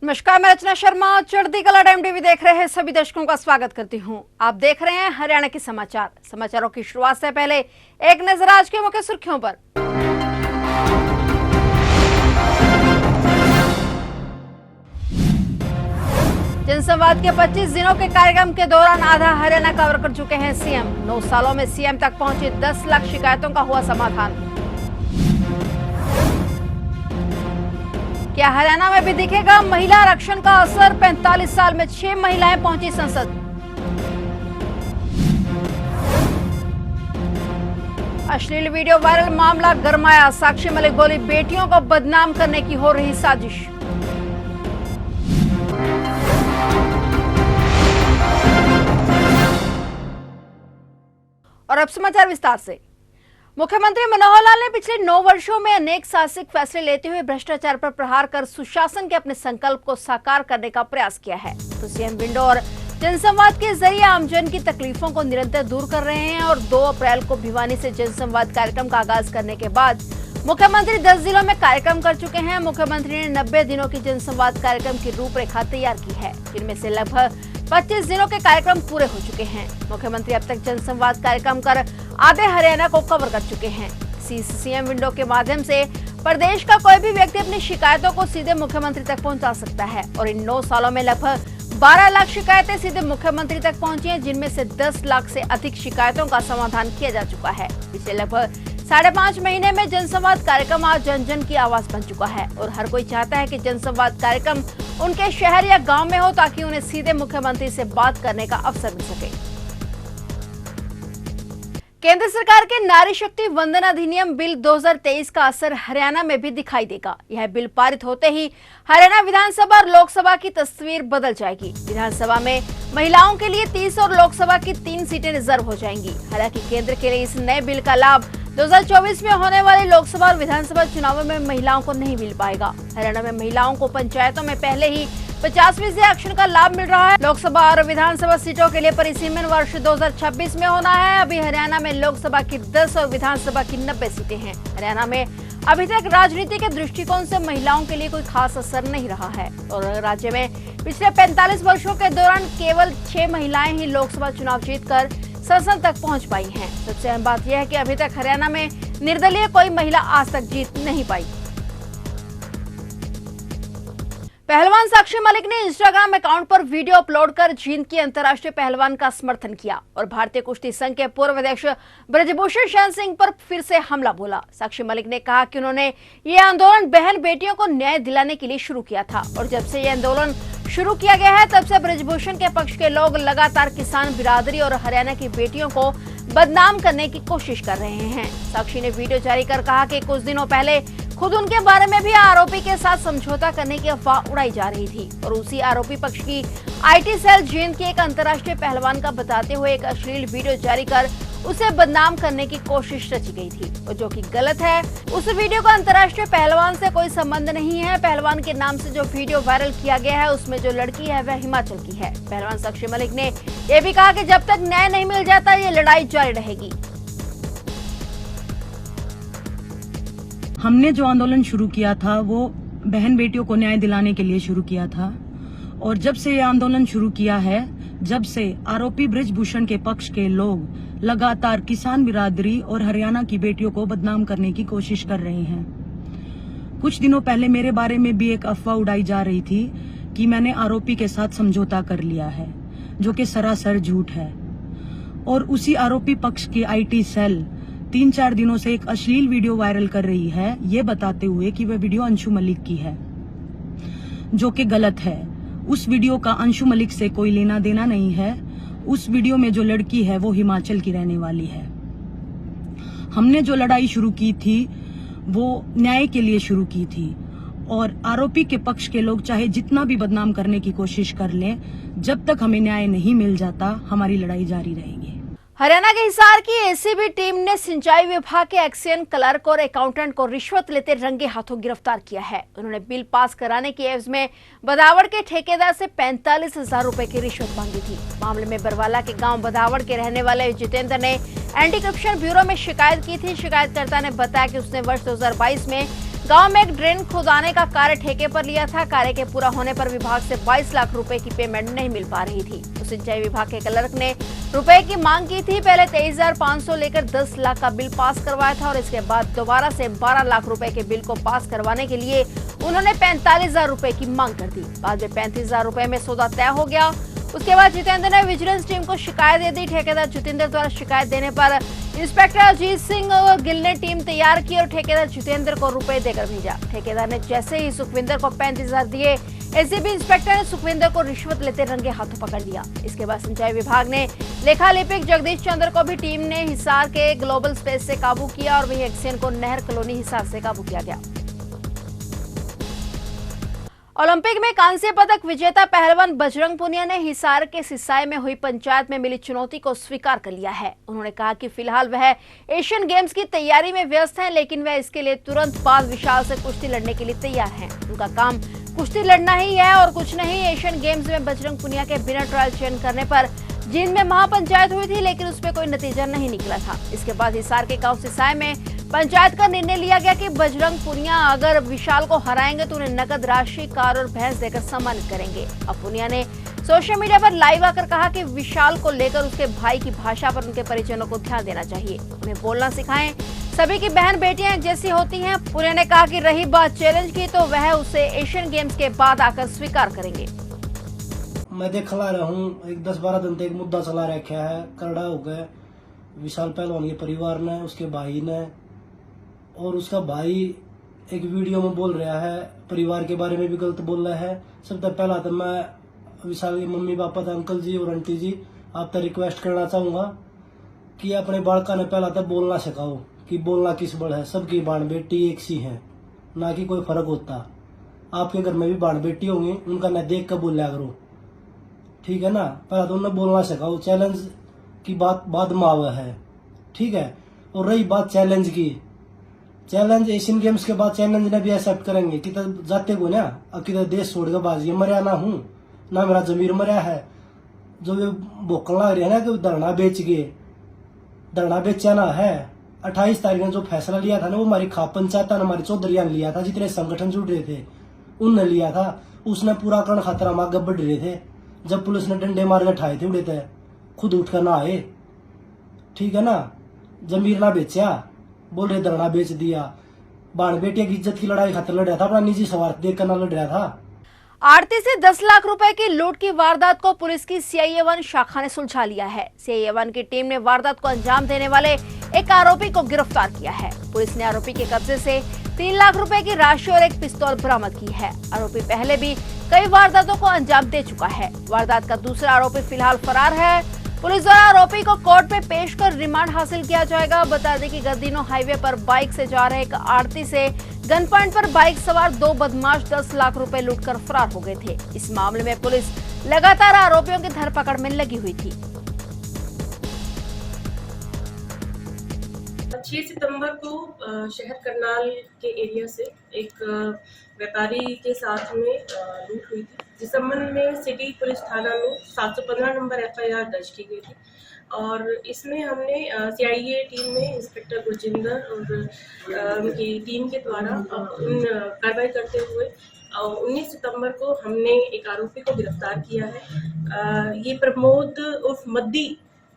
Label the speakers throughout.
Speaker 1: नमस्कार, मैं रचना शर्मा। चढ़ती कला टाइम टीवी देख रहे हैं सभी दर्शकों का स्वागत करती हूं। आप देख रहे हैं हरियाणा के समाचारों की शुरुआत से पहले एक नजर आज के मुख्य सुर्खियों पर। जनसंवाद के 25 दिनों के कार्यक्रम के दौरान आधा हरियाणा कवर कर चुके हैं सीएम। 9 सालों में सीएम तक पहुंची 10 लाख शिकायतों का हुआ समाधान। क्या हरियाणा में भी दिखेगा महिला आरक्षण का असर? 45 साल में 6 महिलाएं पहुंची संसद। अश्लील वीडियो वायरल, मामला गरमाया। साक्षी मलिक बोली, बेटियों को बदनाम करने की हो रही साजिश। और अब समाचार विस्तार से। मुख्यमंत्री मनोहर लाल ने पिछले 9 वर्षों में अनेक साहसिक फैसले लेते हुए भ्रष्टाचार पर प्रहार कर सुशासन के अपने संकल्प को साकार करने का प्रयास किया है। तो सीएम विंडो और जनसंवाद के जरिए आमजन की तकलीफों को निरंतर दूर कर रहे हैं। और 2 अप्रैल को भिवानी से जनसंवाद कार्यक्रम का आगाज करने के बाद मुख्यमंत्री 10 जिलों में कार्यक्रम कर चुके हैं। मुख्यमंत्री ने 90 दिनों की जनसंवाद कार्यक्रम की रूपरेखा तैयार की है, जिनमें से लगभग 25 दिनों के कार्यक्रम पूरे हो चुके हैं। मुख्यमंत्री अब तक जनसंवाद कार्यक्रम कर आधे हरियाणा को कवर कर चुके हैं। सीएम विंडो के माध्यम से प्रदेश का कोई भी व्यक्ति अपनी शिकायतों को सीधे मुख्यमंत्री तक पहुंचा सकता है। और इन 9 सालों में लगभग 12 लाख शिकायतें सीधे मुख्यमंत्री तक पहुंची हैं, जिनमें से 10 लाख से अधिक शिकायतों का समाधान किया जा चुका है। पिछले लगभग 5.5 महीने में जनसंवाद कार्यक्रम आज जन जन की आवाज बन चुका है। और हर कोई चाहता है कि जनसंवाद कार्यक्रम उनके शहर या गांव में हो, ताकि उन्हें सीधे मुख्यमंत्री से बात करने का अवसर मिल सके। केंद्र सरकार के नारी शक्ति वंदन अधिनियम बिल 2023 का असर हरियाणा में भी दिखाई देगा। यह बिल पारित होते ही हरियाणा विधानसभा और लोकसभा की तस्वीर बदल जाएगी। विधानसभा में महिलाओं के लिए 30 और लोकसभा की 3 सीटें रिजर्व हो जाएंगी। हालांकि केंद्र के लिए इस नए बिल का लाभ 2024 में होने वाले लोकसभा और विधानसभा चुनावों में महिलाओं को नहीं मिल पाएगा। हरियाणा में महिलाओं को पंचायतों में पहले ही 50% आरक्षण का लाभ मिल रहा है। लोकसभा और विधानसभा सीटों के लिए परिसीमन वर्ष 2026 में होना है। अभी हरियाणा में लोकसभा की 10 और विधानसभा की 90 सीटें हैं। हरियाणा में अभी तक राजनीति के दृष्टिकोण से महिलाओं के लिए कोई खास असर नहीं रहा है। और राज्य में पिछले 45 वर्षों के दौरान केवल 6 महिलाएं ही लोकसभा चुनाव जीतकर संसद तक पहुंच पाई हैं। सबसे अहम बात यह है कि अभी तक हरियाणा में निर्दलीय कोई महिला आज तक जीत नहीं पाई। पहलवान साक्षी मलिक ने इंस्टाग्राम अकाउंट पर वीडियो अपलोड कर जींद की अंतर्राष्ट्रीय पहलवान का समर्थन किया और भारतीय कुश्ती संघ के पूर्व अध्यक्ष ब्रजभूषण शरण सिंह पर फिर से हमला बोला। साक्षी मलिक ने कहा कि उन्होंने ये आंदोलन बहन बेटियों को न्याय दिलाने के लिए शुरू किया था और जब से ये आंदोलन शुरू किया गया है तब से ब्रजभूषण के पक्ष के लोग लगातार किसान बिरादरी और हरियाणा की बेटियों को बदनाम करने की कोशिश कर रहे हैं। साक्षी ने वीडियो जारी कर कहा कि कुछ दिनों पहले खुद उनके बारे में भी आरोपी के साथ समझौता करने की अफवाह उड़ाई जा रही थी और उसी आरोपी पक्ष की आईटी सेल जींद के एक अंतर्राष्ट्रीय पहलवान का बताते हुए एक अश्लील वीडियो जारी कर उसे बदनाम करने की कोशिश रची गई थी और जो कि गलत है। उस वीडियो का अंतर्राष्ट्रीय पहलवान से कोई संबंध नहीं है। पहलवान के नाम से जो वीडियो वायरल किया गया है उसमें जो लड़की है वह हिमाचल की है। पहलवान साक्षी मलिक ने यह भी कहा कि जब तक न्याय नहीं मिल जाता ये लड़ाई जारी रहेगी।
Speaker 2: हमने जो आंदोलन शुरू किया था वो बहन बेटियों को न्याय दिलाने के लिए शुरू किया था और जब से ये आंदोलन शुरू किया है, जब से आरोपी ब्रजभूषण के पक्ष के लोग लगातार किसान बिरादरी और हरियाणा की बेटियों को बदनाम करने की कोशिश कर रहे हैं। कुछ दिनों पहले मेरे बारे में भी एक अफवाह उड़ाई जा रही थी कि मैंने आरोपी के साथ समझौता कर लिया है, जो कि सरासर झूठ है। और उसी आरोपी पक्ष की आईटी सेल 3-4 दिनों से एक अश्लील वीडियो वायरल कर रही है, ये बताते हुए कि वह वीडियो अंशु मलिक की है, जो कि गलत है। उस वीडियो का अंशु मलिक से कोई लेना देना नहीं है। उस वीडियो में जो लड़की है वो हिमाचल की रहने वाली है। हमने जो लड़ाई शुरू की थी वो न्याय के लिए शुरू की थी और आरोपी के पक्ष के लोग चाहे जितना भी बदनाम करने की कोशिश कर लें, जब तक हमें न्याय नहीं मिल जाता हमारी लड़ाई जारी रहेगी।
Speaker 1: हरियाणा के हिसार की एसीबी टीम ने सिंचाई विभाग के एक्सियन क्लर्क और अकाउंटेंट को रिश्वत लेते रंगे हाथों गिरफ्तार किया है। उन्होंने बिल पास कराने की एवज में बदावड़ के ठेकेदार से 45,000 रुपए की रिश्वत मांगी थी। मामले में बरवाला के गांव बदावड़ के रहने वाले जितेंद्र ने एंटी करप्शन ब्यूरो में शिकायत की थी। शिकायतकर्ता ने बताया कि उसने वर्ष 2022 में गांव में एक ड्रेन खुदाने का कार्य ठेके पर लिया था। कार्य के पूरा होने पर विभाग से 22 लाख रुपए की पेमेंट नहीं मिल पा रही थी। तो सिंचाई विभाग के क्लर्क ने रुपए की मांग की थी। पहले 23,500 लेकर 10 लाख का बिल पास करवाया था और इसके बाद दोबारा से 12 लाख रुपए के बिल को पास करवाने के लिए उन्होंने 45,000 रुपए की मांग कर दी। बाद में 35,000 रुपए में सौदा तय हो गया। उसके बाद जितेंद्र ने विजिलेंस टीम को शिकायत दे दी। ठेकेदार जितेंद्र द्वारा शिकायत देने पर इंस्पेक्टर अजीत सिंह गिल ने टीम तैयार की और ठेकेदार जितेंद्र को रुपए देकर भेजा। ठेकेदार ने जैसे ही सुखविंदर को 35,000 दिए, एसीबी इंस्पेक्टर ने सुखविंदर को रिश्वत लेते रंगे हाथों पकड़ लिया। इसके बाद सिंचाई विभाग ने लेखालिपिक जगदीश चंद्र को भी टीम ने हिसार के ग्लोबल स्पेस से काबू किया और वहीं एक्सेन को नहर कॉलोनी हिसार से काबू किया गया। ओलंपिक में कांस्य पदक विजेता पहलवान बजरंग पुनिया ने हिसार के सिसाई में हुई पंचायत में मिली चुनौती को स्वीकार कर लिया है। उन्होंने कहा कि फिलहाल वह एशियन गेम्स की तैयारी में व्यस्त हैं, लेकिन वह इसके लिए तुरंत बाद विशाल से कुश्ती लड़ने के लिए तैयार हैं। उनका काम कुश्ती लड़ना ही है और कुछ नहीं। एशियन गेम्स में बजरंग पुनिया के बिना ट्रायल चयन करने पर जींद में महापंचायत हुई थी, लेकिन उसमें कोई नतीजा नहीं निकला था। इसके बाद हिसार के गाँव सिसाई में पंचायत का निर्णय लिया गया कि बजरंग पुनिया अगर विशाल को हराएंगे तो उन्हें नकद राशि, कार और भैंस देकर सम्मानित करेंगे। अब पुनिया ने सोशल मीडिया पर लाइव आकर कहा कि विशाल को लेकर उसके भाई की भाषा पर उनके परिजनों को ध्यान देना चाहिए, उन्हें बोलना सिखाएं। सभी की बहन बेटियां एक जैसी होती हैं। पुनिया ने कहा कि रही बात चैलेंज की तो वह उसे एशियन गेम्स के बाद आकर स्वीकार करेंगे।
Speaker 3: मैं देखला रहा हूँ, एक 10-12 दिन तक एक मुद्दा चला रखा है, करड़ा हो गया विशाल पहलवान के परिवार ने, उसके भाई ने, और उसका भाई एक वीडियो में बोल रहा है, परिवार के बारे में भी गलत बोल रहा है। सबसे पहला तो मैं विशाल के मम्मी पापा था, अंकल जी और आंटी जी, आप तक रिक्वेस्ट करना चाहूँगा कि अपने बालका ने पहला तो बोलना सिखाओ कि बोलना किस बड़ है। सबकी बाण बेटी एक सी है, ना कि कोई फर्क होता। आपके घर में भी बाण बेटी होंगी, उनका न देख कर बोलिया करो, ठीक है ना। पहला तो उन्हें बोलना सिखाओ। चैलेंज की बात बाद में आवा है, ठीक है। और रही बात चैलेंज की, चैलेंज एशियन गेम्स के बाद चैलेंज ने भी एक्सेप्ट करेंगे कि जाते को ना अब किधर देश छोड़ के बाजी मरिया ना हूँ, ना मेरा जमीर मरिया है। जो ये भोकन लग रही है ना कि धरना बेच के, धरना बेचाना है। 28 तारीख ने जो फैसला लिया था ना, वो हमारी खाप पंचायत ने, हमारी चौधरिया ने लिया था, जितने संगठन जुड़ रहे थे उनने लिया था। उसने पूरा कर्ण खतरा में आगे बढ़ रहे थे। जब पुलिस ने डंडे मार के उठाए थे, उड़े थे, खुद उठकर ना आए, ठीक है ना। जमीर ना बेचा, बोल रहे धरना बेच दिया। बाण बेटिया की इज्जत की लड़ाई खातिर लड़ रहा था, अपना निजी स्वार्थ देखकर ना लड़ रहा था।
Speaker 1: आरती से 10 लाख रुपए की लूट की वारदात को पुलिस की CIA-1 शाखा ने सुलझा लिया है। CIA-1 की टीम ने वारदात को अंजाम देने वाले एक आरोपी को गिरफ्तार किया है। पुलिस ने आरोपी के कब्जे से 3 लाख रुपए की राशि और एक पिस्तौल बरामद की है। आरोपी पहले भी कई वारदातों को अंजाम दे चुका है। वारदात का दूसरा आरोपी फिलहाल फरार है। पुलिस द्वारा आरोपी को कोर्ट में पेश कर रिमांड हासिल किया जाएगा। बता दें कि गद्दीनो हाईवे पर बाइक से जा रहे एक आरती से गन पॉइंट पर बाइक सवार 2 बदमाश 10 लाख रुपए लूटकर फरार हो गए थे। इस मामले में पुलिस लगातार आरोपियों की धरपकड़ में लगी हुई थी।
Speaker 4: 6 सितंबर को शहर करनाल के एरिया से एक व्यापारी के साथ में लूट हुई थी, जिस संबंध में सिटी पुलिस थाना में 715 नंबर FIR दर्ज की गई थी। और इसमें हमने CIA टीम में इंस्पेक्टर गुरजिंदर और उनकी टीम के द्वारा कार्रवाई करते हुए 19 सितंबर को हमने एक आरोपी को गिरफ्तार किया है। ये प्रमोद उर्फ मद्दी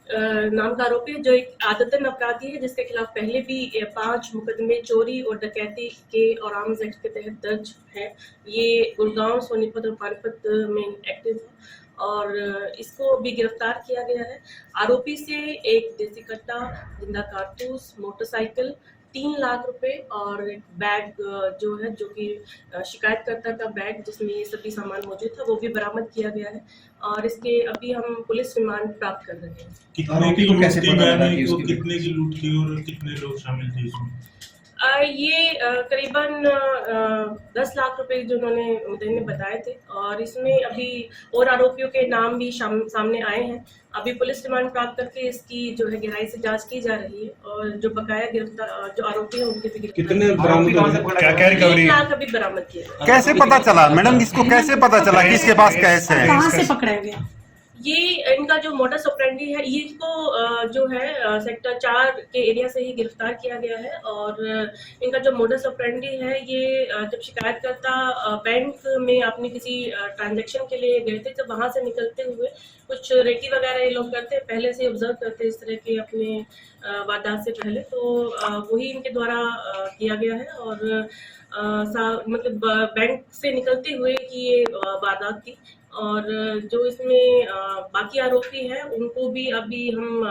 Speaker 4: नाम का आरोपी है, जो एक आदतन अपराधी है, जिसके खिलाफ पहले भी 5 मुकदमे चोरी और डकैती के और आर्म्स एक्ट के तहत दर्ज है। ये गुड़गांव, सोनीपत और पानीपत में एक्टिव है और इसको भी गिरफ्तार किया गया है। आरोपी से एक देसी कट्टा, जिंदा कारतूस, मोटरसाइकिल, 3 लाख रुपए और एक बैग जो है, जो कि शिकायतकर्ता का बैग जिसमें ये सभी सामान मौजूद था, वो भी बरामद किया गया है। और इसके अभी हम पुलिस रिमांड प्राप्त कर रहे हैं।
Speaker 5: कितने की लूट थी और कितने लोग शामिल थे इसमें?
Speaker 4: ये करीबन 10 लाख रुपए जो उन्होंने मुद्दे ने बताए थे। और इसमें अभी और आरोपियों के नाम भी सामने आए हैं। अभी पुलिस रिमांड प्राप्त करके इसकी जो है गहराई से जांच की जा रही है और जो बकाया गिरफ्तार जो आरोपी हैं उनके भी
Speaker 5: कितने बरामद, क्या रिकवरी?
Speaker 4: 1 लाख अभी बरामद किया।
Speaker 6: कैसे पता चला मैडम, इसको कैसे पता चला कि इसके पास कैश है?
Speaker 7: कहाँ से पकड़ा गया?
Speaker 4: ये इनका जो मोडस ऑपरेंडी है, ये इसको जो है सेक्टर 4 के एरिया से ही गिरफ्तार किया गया है। और इनका जो मोडस ऑपरेंडी है, ये जब शिकायतकर्ता बैंक में अपनी किसी ट्रांजैक्शन के लिए गए थे, तब वहां से निकलते हुए कुछ रेकी वगैरह ये लोग करते हैं, पहले से ऑब्जर्व करते हैं इस तरह के अपने वारदात से पहले, तो वही इनके द्वारा किया गया है। और मतलब बैंक से निकलते हुए की ये वारदात थी। और जो इसमें बाकी आरोपी हैं, उनको भी अभी हम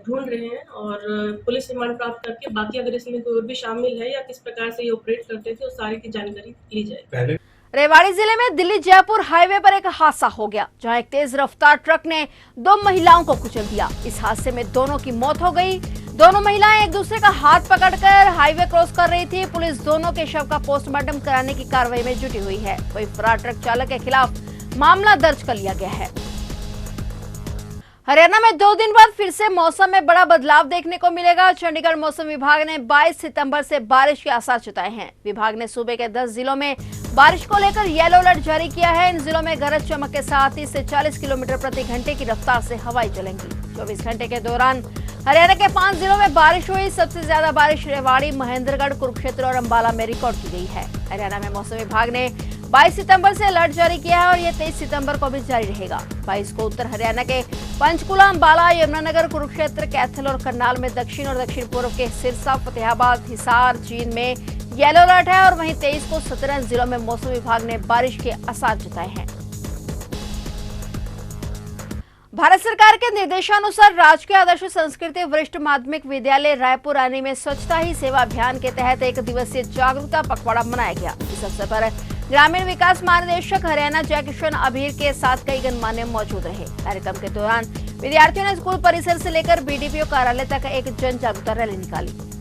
Speaker 4: ढूंढ रहे हैं और पुलिस रिमांड प्राप्त करके बाकी अगर इसमें कोई और भी शामिल है या किस प्रकार से ये ऑपरेट करते थे, उस सारी की जानकारी ली जाएगी।
Speaker 1: रेवाड़ी जिले में दिल्ली जयपुर हाईवे पर एक हादसा हो गया, जहां एक तेज रफ्तार ट्रक ने 2 महिलाओं को कुचल दिया। इस हादसे में दोनों की मौत हो गई। दोनों महिलाएं एक दूसरे का हाथ पकड़कर हाईवे क्रॉस कर रही थी। पुलिस दोनों के शव का पोस्टमार्टम कराने की कार्रवाई में जुटी हुई है। वहीं फरार ट्रक चालक के खिलाफ मामला दर्ज कर लिया गया है। हरियाणा में 2 दिन बाद फिर से मौसम में बड़ा बदलाव देखने को मिलेगा। चंडीगढ़ मौसम विभाग ने 22 सितंबर से बारिश के आसार जताए हैं। विभाग ने सूबे के 10 जिलों में बारिश को लेकर येलो अलर्ट जारी किया है। इन जिलों में गरज चमक के साथ 30 से 40 किलोमीटर प्रति घंटे की रफ्तार से हवाएं चलेंगी। 24 घंटे के दौरान हरियाणा के 5 जिलों में बारिश हुई। सबसे ज्यादा बारिश रेवाड़ी, महेंद्रगढ़, कुरुक्षेत्र और अंबाला में रिकॉर्ड की गई है। हरियाणा में मौसम विभाग ने 22 सितंबर से अलर्ट जारी किया है और ये 23 सितंबर को भी जारी रहेगा। 22 को उत्तर हरियाणा के पंचकुला, अंबाला, यमुनानगर, कुरुक्षेत्र, कैथल और करनाल में, दक्षिण और दक्षिण पूर्व के सिरसा, फतेहाबाद, हिसार, जींद में येलो अलर्ट है। और वहीं 23 को 17 जिलों में मौसम विभाग ने बारिश के आसार जताए हैं। भारत सरकार के निर्देशानुसार राजकीय आदर्श संस्कृति वरिष्ठ माध्यमिक विद्यालय रायपुर रानी में स्वच्छता ही सेवा अभियान के तहत 1 दिवसीय जागरूकता पखवाड़ा मनाया गया। इस अवसर पर ग्रामीण विकास महानिदेशक हरियाणा जयकिशन अभीर के साथ कई गणमान्य मौजूद रहे। कार्यक्रम के दौरान विद्यार्थियों ने स्कूल परिसर से लेकर बीडीपीओ कार्यालय तक एक जन जागरूकता रैली निकाली।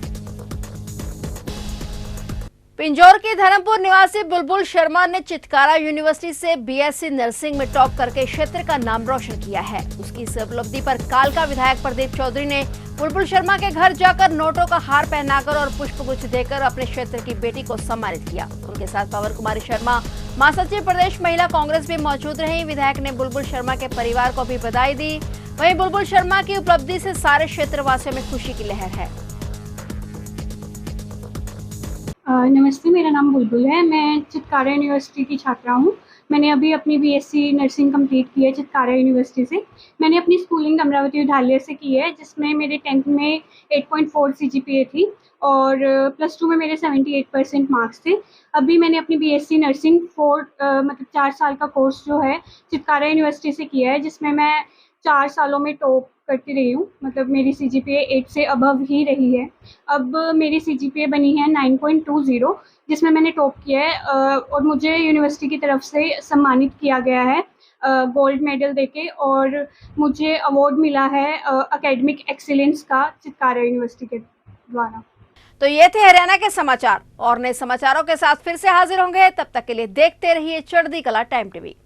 Speaker 1: पिंजौर की धर्मपुर निवासी बुलबुल शर्मा ने चितकारा यूनिवर्सिटी से बीएससी नर्सिंग में टॉप करके क्षेत्र का नाम रोशन किया है। उसकी इस उपलब्धि पर कालका विधायक प्रदीप चौधरी ने बुलबुल शर्मा के घर जाकर नोटों का हार पहनाकर और पुष्पगुच्छ देकर अपने क्षेत्र की बेटी को सम्मानित किया। उनके साथ पवर कुमारी शर्मा, महासचिव प्रदेश महिला कांग्रेस भी मौजूद रही। विधायक ने बुलबुल शर्मा के परिवार को भी बधाई दी। वहीं बुलबुल शर्मा की उपलब्धि से सारे क्षेत्रवासियों में खुशी की लहर है।
Speaker 6: नमस्ते, मेरा नाम बुलबुल है। मैं चितकारा यूनिवर्सिटी की छात्रा हूँ। मैंने अभी अपनी बीएससी नर्सिंग कंप्लीट की है चितकारा यूनिवर्सिटी से। मैंने अपनी स्कूलिंग अमरावती विद्यालय से की है, जिसमें मेरे 10th में 8.4 CGPA थी और +2 में मेरे 78% मार्क्स थे। अभी मैंने अपनी बीएससी नर्सिंग 4 साल का कोर्स जो है चितकारा यूनिवर्सिटी से किया है, जिसमें मैं 4 सालों में टॉप करती रही हूँ। मतलब मेरी CGPA 8 से अबव ही रही है। अब मेरी CGPA बनी है 9.20, जिसमें मैंने टॉप किया है और मुझे यूनिवर्सिटी की तरफ से सम्मानित किया गया है गोल्ड मेडल देके, और मुझे अवार्ड मिला है एकेडमिक एक्सीलेंस का चितकारा यूनिवर्सिटी के द्वारा।
Speaker 1: तो ये थे हरियाणा के समाचार। और नए समाचारों के साथ फिर से हाजिर होंगे। तब तक के लिए देखते रहिए चढ़ती कला टाइम टीवी।